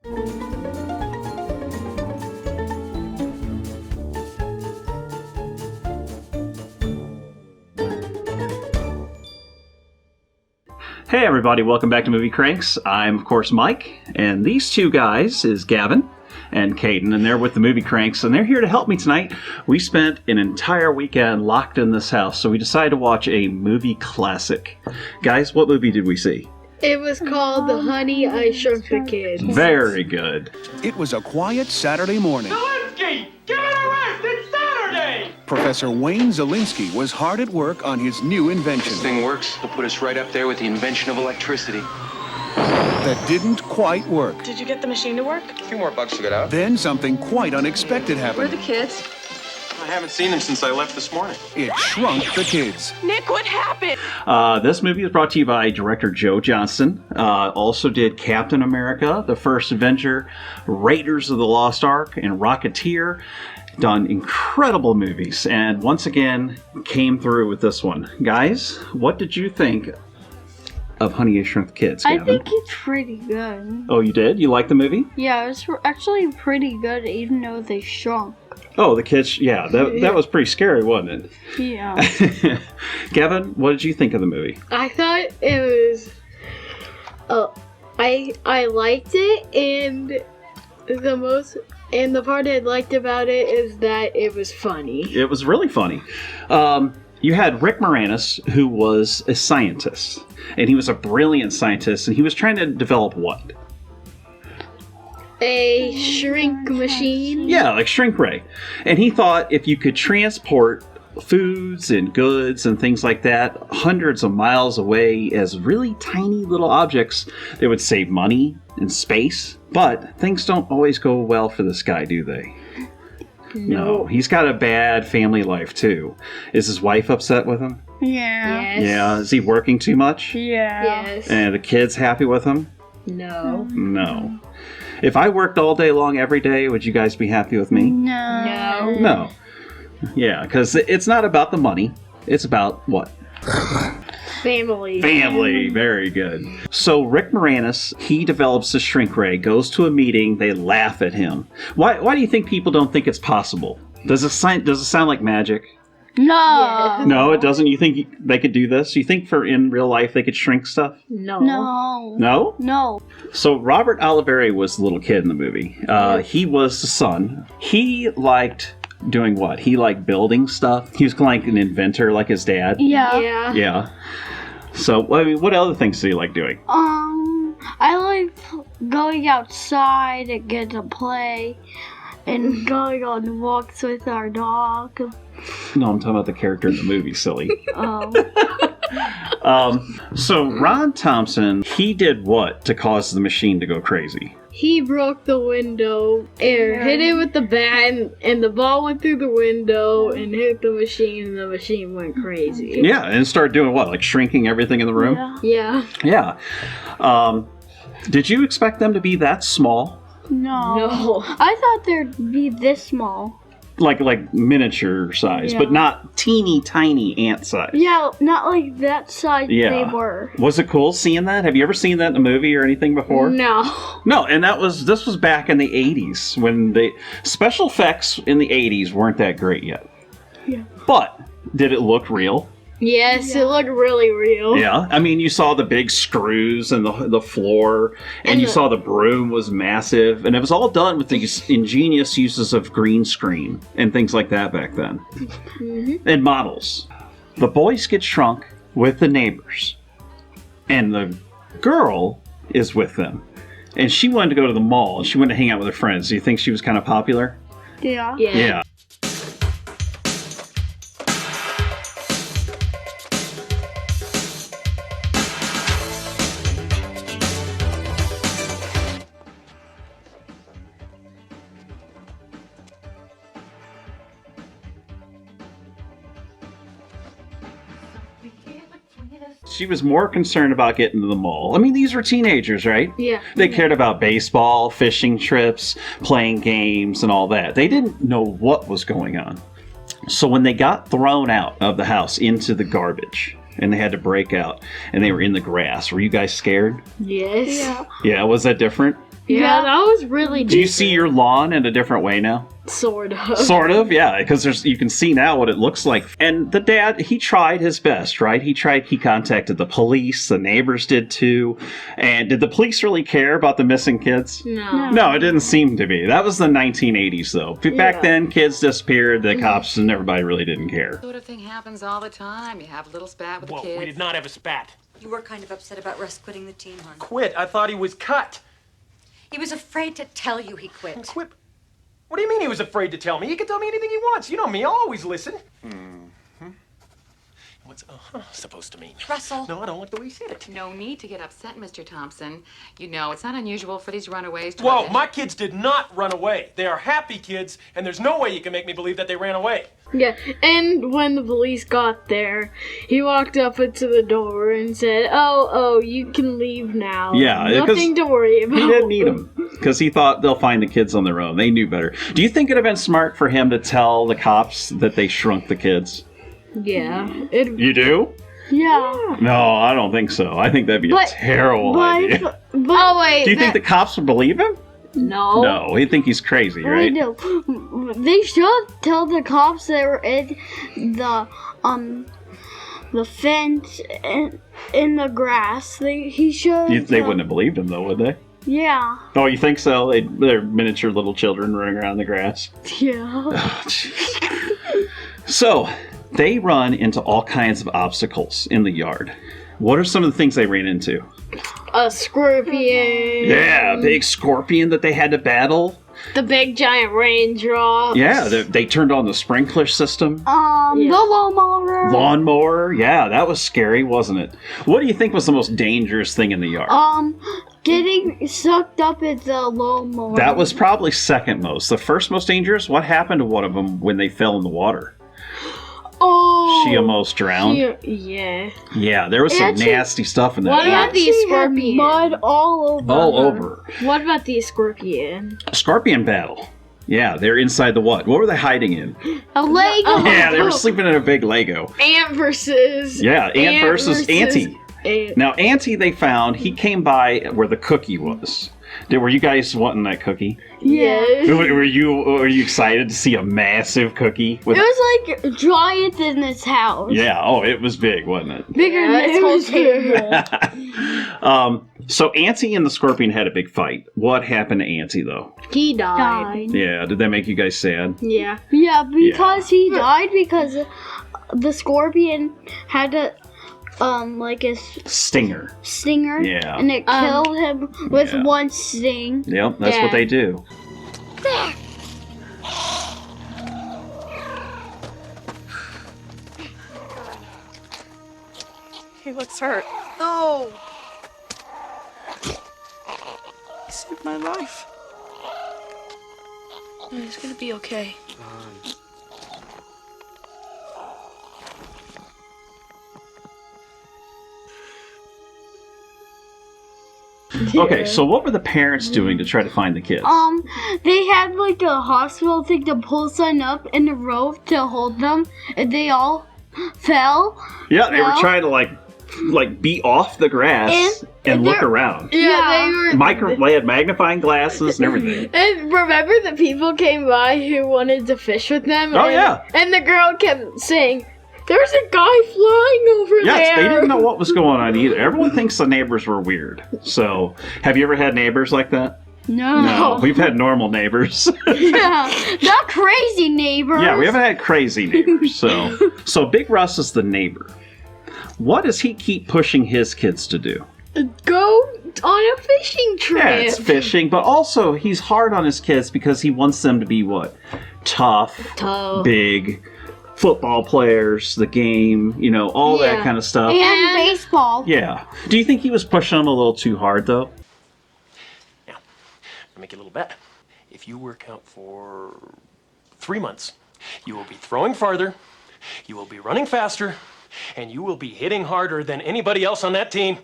Hey everybody, welcome back to Movie Cranks. I'm, of course, Mike, and these two guys is Gavin and Caden, and they're with the Movie Cranks, and they're here to help me tonight. We spent an entire weekend locked in this house, so we decided to watch a movie classic. Guys, what movie did we see? It was called The Honey, I Shrunk the Kids. Very good. It was a quiet Saturday morning. Szalinski! Give it a rest! It's Saturday! Professor Wayne Szalinski was hard at work on his new invention. This thing works. It'll put us right up there with the invention of electricity. That didn't quite work. Did you get the machine to work? A few more bucks to get out. Then something quite unexpected Where are happened. the kids? I haven't seen them since I left this morning. It shrunk the kids. Nick, what happened? This movie is brought to you by director Johnston. Also did Captain America, The First Avenger, Raiders of the Lost Ark, and Rocketeer. Done incredible movies, and once again came through with this one. Guys, what did you think of Honey, I Shrunk the Kids, Gavin? I think it's pretty good. Oh, you did? You liked the movie? Yeah, it's actually pretty good, even though they shrunk. Oh, the kids, yeah, that was pretty scary, wasn't it? Yeah. Gavin, what did you think of the movie? I thought it was... I liked it, and the part I liked about it is that it was funny. It was really funny. You had Rick Moranis, who was a scientist, and he was a brilliant scientist, and he was trying to develop what? A shrink machine? Yeah, like shrink ray. And he thought if you could transport foods and goods and things like that hundreds of miles away as really tiny little objects, they would save money and space. But things don't always go well for this guy, do they? No. He's got a bad family life, too. Is his wife upset with him? Yeah. Yes. Yeah. Is he working too much? Yeah. Yes. And the kids happy with him? No. No. If I worked all day long every day, would you guys be happy with me? No. No. Yeah, because it's not about the money. It's about what? Family. Family. Very good. So Rick Moranis, he develops the shrink ray, goes to a meeting, they laugh at him. Why do you think people don't think it's possible? Does it sound like magic? No. Yeah. No, it doesn't. You think they could do this? You think for in real life they could shrink stuff? No. No. No? No. So Robert Oliveri was the little kid in the movie. He was the son. He liked doing what? He liked building stuff. He was like an inventor like his dad. Yeah. Yeah. Yeah. So, I mean, what other things do you like doing? I like going outside and get to play and going on walks with our dog. No, I'm talking about the character in the movie, silly. Oh. So Ron Thompson, he did what to cause the machine to go crazy? He broke the window and hit it with the bat, and the ball went through the window and hit the machine, and the machine went crazy. Yeah, and started doing what? Like shrinking everything in the room? Yeah. Yeah. Yeah. Did you expect them to be that small? No. No. I thought they'd be this small. Like miniature size, but Yeah. not teeny tiny ant size. Yeah, not like that size Yeah. they were. Was it cool seeing that? Have you ever seen that in a movie or anything before? No. No, and this was back in the 80s when the special effects in the 80s weren't that great yet. Yeah. But did it look real? Yes, it looked really real. Yeah. I mean, you saw the big screws and the floor, and you saw the broom was massive, and it was all done with these ingenious uses of green screen and things like that back then. Mm-hmm. And models. The boys get shrunk with the neighbors, and the girl is with them. And she wanted to go to the mall, and she wanted to hang out with her friends. Do you think she was kind of popular? Yeah. Yeah. She was more concerned about getting to the mall. I mean, these were teenagers, right? Yeah. They cared about baseball, fishing trips, playing games, and all that. They didn't know what was going on. So when they got thrown out of the house into the garbage, and they had to break out, and they were in the grass, were you guys scared? Yes. Yeah. Yeah, was that different? Yeah, that was really Do you see your lawn in a different way now? Sort of. Sort of, yeah, because you can see now what it looks like. And the dad, he tried his best, right? He contacted the police, the neighbors did too. And did the police really care about the missing kids? No, it didn't seem to be. That was the 1980s, though. Back then, kids disappeared, the cops and everybody really didn't care. Sort of thing happens all the time. You have a little spat with the Whoa, kids. we did not have a spat. You were kind of upset about Russ quitting the team, hon. Quit? I thought he was cut. He was afraid to tell you he quit. Quit? What do you mean he was afraid to tell me? He can tell me anything he wants. You know me, I'll always listen. What's supposed to mean? Russell. No, I don't like the way he said it. No need to get upset, Mr. Thompson. You know, it's not unusual for these runaways to... Whoa, my kids did not run away. They are happy kids, and there's no way you can make me believe that they ran away. Yeah, and when the police got there, he walked up into the door and said, "Oh, you can leave now. Yeah, nothing to worry about." He didn't need them because he thought they'll find the kids on their own. They knew better. Do you think it'd have been smart for him to tell the cops that they shrunk the kids? Yeah. You do? Yeah. No, I don't think so. I think that'd be a terrible idea. Oh, wait. Do you think the cops would believe him? No. No, he'd think he's crazy, right? They should tell the cops they were in the fence in the grass. He should. They wouldn't have believed him, though, would they? Yeah. Oh, you think so? They're miniature little children running around the grass. Yeah. Oh, jeez. So, they run into all kinds of obstacles in the yard. What are some of the things they ran into? A scorpion. Yeah, a big scorpion that they had to battle. The big giant raindrops. Yeah, they turned on the sprinkler system. The lawnmower. Lawnmower. Yeah, that was scary, wasn't it? What do you think was the most dangerous thing in the yard? Getting sucked up in the lawnmower. That was probably second most. The first most dangerous, what happened to one of them when they fell in the water? Oh. She almost drowned. Yeah. Yeah, there was some nasty stuff in that. What about the scorpion? Mud all over. All over. What about the scorpion? Scorpion battle. Yeah, they're inside the what? What were they hiding in? A Lego. Yeah, they were sleeping in a big Lego. Ant versus... Yeah, Ant versus Auntie. Ant. Now, Auntie, they found, he came by where the cookie was. Were you guys wanting that cookie? Yeah. Were you excited to see a massive cookie? It was like giant in this house. Yeah, oh, it was big, wasn't it? Bigger than this whole table. So Auntie and the scorpion had a big fight. What happened to Auntie, though? He died. Yeah, did that make you guys sad? Yeah. Yeah, because he died because the scorpion had to like a Stinger. Yeah. and it killed him with one sting. Yep, that's what they do. There. He looks hurt. No! He saved my life. He's gonna be okay. Okay, so what were the parents doing to try to find the kids? They had like a hospital thing to pull someone up in a rope to hold them, and they all fell. Yeah, they were trying to like be off the grass and look around. Yeah, They had magnifying glasses and everything. And remember the people came by who wanted to fish with them? Oh, yeah. And the girl kept saying, "There's a guy flying over there." Yes, they didn't know what was going on either. Everyone thinks the neighbors were weird. So, have you ever had neighbors like that? No, we've had normal neighbors. Yeah, not crazy neighbors. Yeah, we haven't had crazy neighbors. So Big Russ is the neighbor. What does he keep pushing his kids to do? Go on a fishing trip. Yeah, it's fishing, but also he's hard on his kids because he wants them to be what? Tough, big, football players, the game, all that kind of stuff. And baseball. Yeah. Do you think he was pushing them a little too hard, though? Now, I'll make you a little bet. If you work out for 3 months, you will be throwing farther, you will be running faster, and you will be hitting harder than anybody else on that team.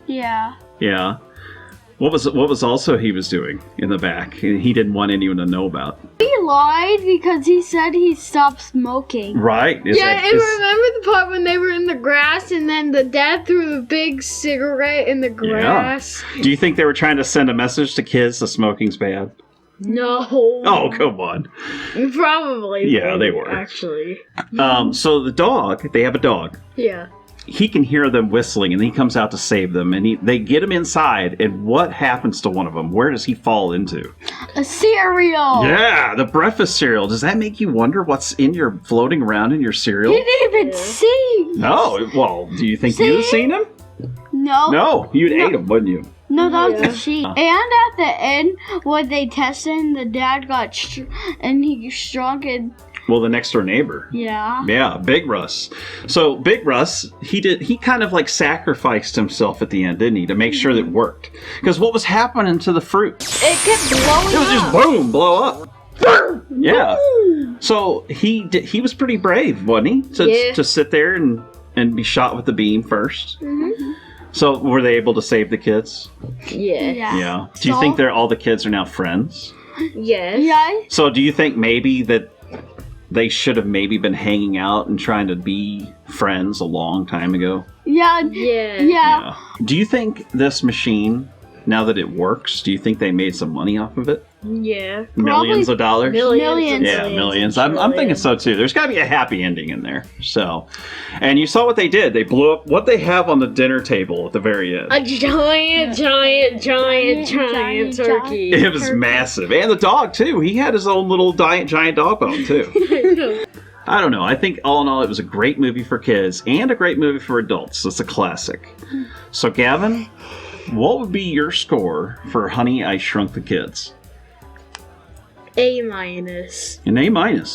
Yeah. Yeah. What was also he was doing in the back? He didn't want anyone to know about. He lied because he said he stopped smoking. Right. And remember the part when they were in the grass and then the dad threw the big cigarette in the grass? Yeah. Do you think they were trying to send a message to kids that smoking's bad? No. Oh, come on. Probably. Yeah, they were. Actually. So the dog, they have a dog. Yeah. He can hear them whistling, and he comes out to save them. And they get him inside, and what happens to one of them? Where does he fall into? A cereal. Yeah, the breakfast cereal. Does that make you wonder what's floating around in your cereal? He didn't even see. No. Well, do you think you'd have seen him? No. No, you'd ate him, wouldn't you? No, that was the sheep. And at the end, when they tested him, the dad got and he shrunk and... Well, the next door neighbor. Yeah. Yeah, Big Russ. So Big Russ, he kind of like sacrificed himself at the end, didn't he, to make sure that it worked? Because what was happening to the fruit? It kept blowing up. It was just boom, blow up. Yeah. So he was pretty brave, wasn't he? To sit there and be shot with the beam first. Mm-hmm. So were they able to save the kids? Yeah. Do you think all the kids are now friends? Yes. Yeah. So do you think maybe that they should have maybe been hanging out and trying to be friends a long time ago? Yeah. Yeah. Do you think this machine, now that it works, do you think they made some money off of it? Yeah. Millions of dollars? Millions. Yeah, millions. I'm thinking so too. There's got to be a happy ending in there. So, and you saw what they did. They blew up what they have on the dinner table at the very end. A giant turkey. It was massive. And the dog too. He had his own little giant dog bone too. I don't know. I think all in all, it was a great movie for kids and a great movie for adults. It's a classic. So, Gavin, what would be your score for Honey, I Shrunk the Kids? A-. An A-.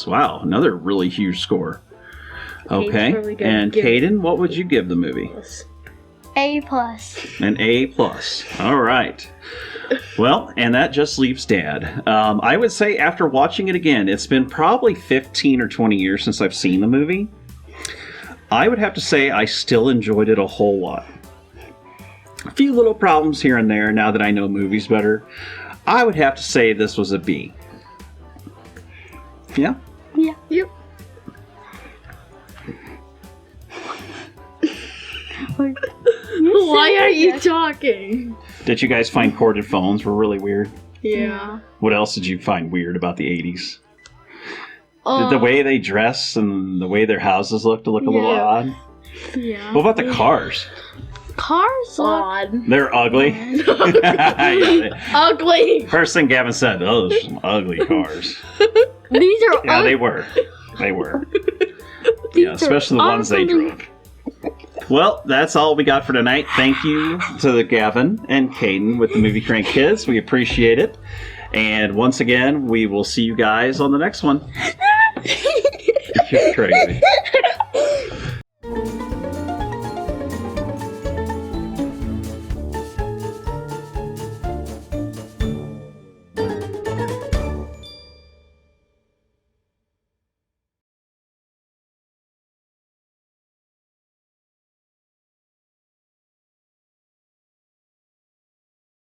Wow, another really huge score. Okay. Really good. And Caden, what would you give the movie? A+. An A+. All right. Well, and that just leaves Dad. I would say after watching it again, it's been probably 15 or 20 years since I've seen the movie. I would have to say I still enjoyed it a whole lot. A few little problems here and there now that I know movies better. I would have to say this was a B. Yeah? Yeah. Yep. Why are you talking? Did you guys find corded phones were really weird? Yeah. What else did you find weird about the 80s? Did the way they dress and the way their houses look a little odd? Yeah. What about the cars? Cars Odd. They're ugly. Ugly. First thing Gavin said, oh, those are some ugly cars. These are Yeah, they were. Yeah, especially the ones they drove. Well, that's all we got for tonight. Thank you to Gavin and Caden with the Movie Crank Kids. We appreciate it. And once again, we will see you guys on the next one. You're crazy.